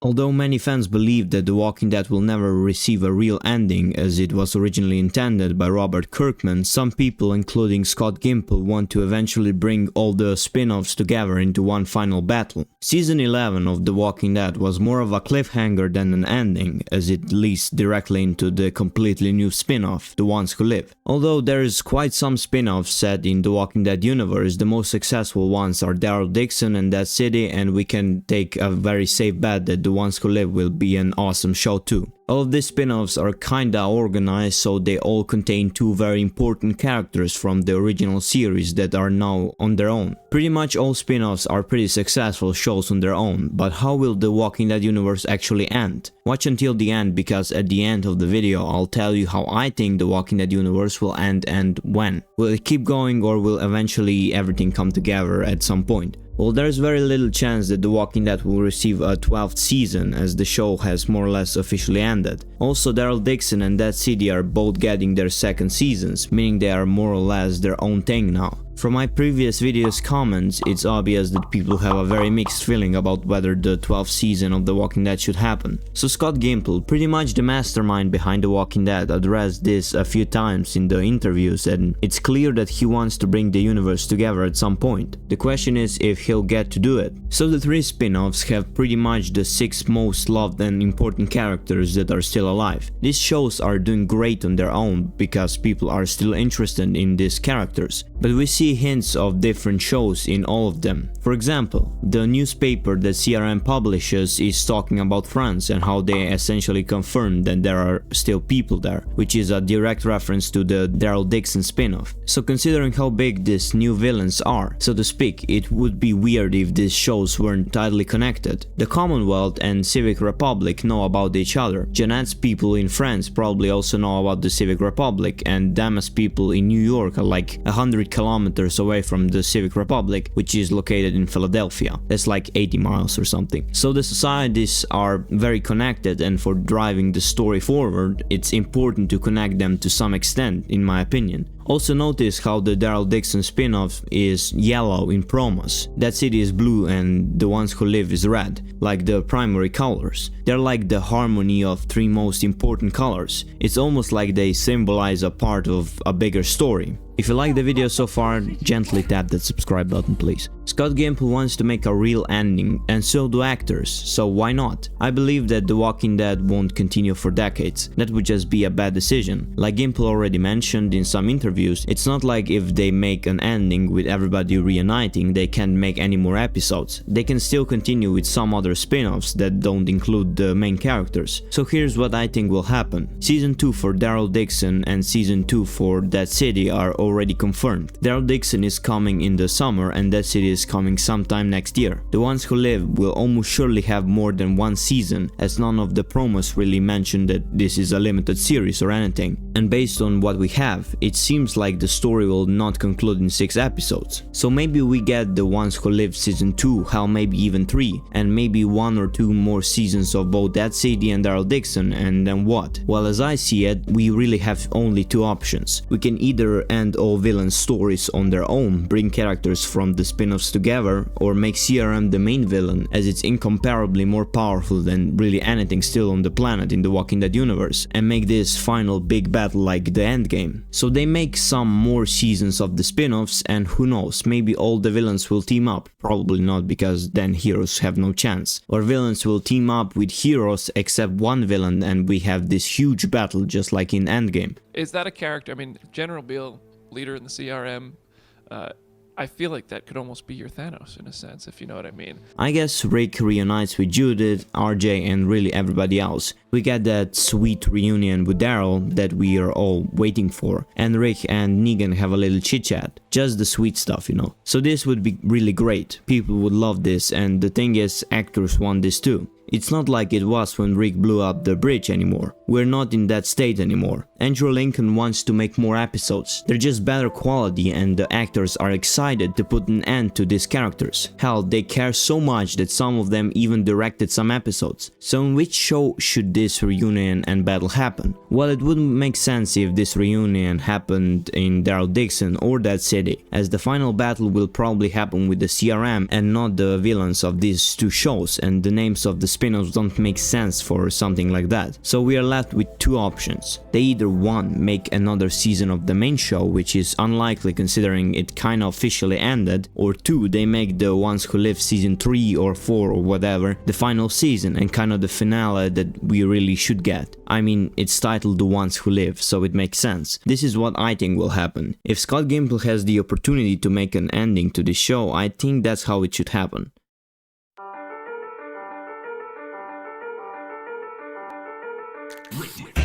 Although many fans believe that The Walking Dead will never receive a real ending as it was originally intended by Robert Kirkman, some people, including Scott Gimple, want to eventually bring all the spin-offs together into one final battle. Season 11 of The Walking Dead was more of a cliffhanger than an ending, as it leads directly into the completely new spin-off, The Ones Who Live. Although there is quite some spin-offs set in The Walking Dead universe, the most successful ones are Daryl Dixon and Dead City, and we can take a very safe bet that The Ones Who Live will be an awesome show too. All of these spin-offs are kinda organized, so they all contain two very important characters from the original series that are now on their own. Pretty much all spin-offs are pretty successful shows on their own, but how will the Walking Dead universe actually end? Watch until the end, because at the end of the video I'll tell you how I think the Walking Dead universe will end and when. Will it keep going, or will eventually everything come together at some point? Well, there's very little chance that The Walking Dead will receive a 12th season, as the show has more or less officially ended. Also, Daryl Dixon and Dead City are both getting their second seasons, meaning they are more or less their own thing now. From my previous video's comments, it's obvious that people have a very mixed feeling about whether the 12th season of The Walking Dead should happen. So Scott Gimple, pretty much the mastermind behind The Walking Dead, addressed this a few times in the interviews, and it's clear that he wants to bring the universe together at some point. The question is if he'll get to do it. So the three spin-offs have pretty much the 6 most loved and important characters that are still alive. These shows are doing great on their own because people are still interested in these characters, but we see hints of different shows in all of them. For example, the newspaper that CRM publishes is talking about France and how they essentially confirmed that there are still people there, which is a direct reference to the Daryl Dixon spin-off. So considering how big these new villains are, so to speak, it would be weird if these shows weren't tightly connected. The Commonwealth and Civic Republic know about each other. Jeanette's people in France probably also know about the Civic Republic, and Damas people in New York are like 100 kilometers away from the Civic Republic, which is located in Philadelphia. That's like 80 miles or something. So the societies are very connected, and for driving the story forward, it's important to connect them to some extent, in my opinion. Also notice how the Daryl Dixon spin-off is yellow in promos. Dead City is blue and The Ones Who Live is red, like the primary colors. They're like the harmony of 3 most important colors. It's almost like they symbolize a part of a bigger story. If you like the video so far, gently tap that subscribe button please. Scott Gimple wants to make a real ending, and so do actors, so why not? I believe that The Walking Dead won't continue for decades. That would just be a bad decision. Like Gimple already mentioned in some interviews, it's not like if they make an ending with everybody reuniting, they can't make any more episodes. They can still continue with some other spin-offs that don't include the main characters. So here's what I think will happen. Season 2 for Daryl Dixon and Season 2 for Dead City are already confirmed. Daryl Dixon is coming in the summer and Dead City is coming sometime next year. The Ones Who Live will almost surely have more than one season, as none of the promos really mention that this is a limited series or anything. And based on what we have, it seems like the story will not conclude in 6 episodes. So maybe we get The Ones Who Live Season 2, hell maybe even 3, and maybe 1 or 2 more seasons of both Dead City and Daryl Dixon, and then what? Well, as I see it, we really have only 2 options. We can either end all villain stories on their own, bring characters from the spin-offs together, or make CRM the main villain, as it's incomparably more powerful than really anything still on the planet in the Walking Dead universe, and make this final big battle like the Endgame. So they make some more seasons of the spin-offs, and who knows, maybe all the villains will team up. Probably not, because then heroes have no chance. Or villains will team up with heroes except one villain, and we have this huge battle just like in Endgame. Is that a character? I mean, General Beale, leader in the CRM, I feel like that could almost be your Thanos in a sense, if you know what I mean. I guess Rick reunites with Judith, RJ, and really everybody else. We get that sweet reunion with Daryl that we are all waiting for, and Rick and Negan have a little chit chat. Just the sweet stuff, you know. So this would be really great. People would love this, and the thing is, actors want this too. It's not like it was when Rick blew up the bridge anymore. We're not in that state anymore. Andrew Lincoln wants to make more episodes. They're just better quality, and the actors are excited to put an end to these characters. Hell, they care so much that some of them even directed some episodes. So in which show should this reunion and battle happen? Well, it wouldn't make sense if this reunion happened in Daryl Dixon or Dead City, as the final battle will probably happen with the CRM and not the villains of these 2 shows, and the names of the spin-offs don't make sense for something like that. So we are left with two options. They either one, make another season of the main show, which is unlikely considering it kinda officially ended, or two, they make The Ones Who Live season 3 or 4 or whatever the final season and kinda the finale that we really should get. I mean, it's titled The Ones Who Live, so it makes sense. This is what I think will happen. If Scott Gimple has the opportunity to make an ending to this show, I think that's how it should happen. Written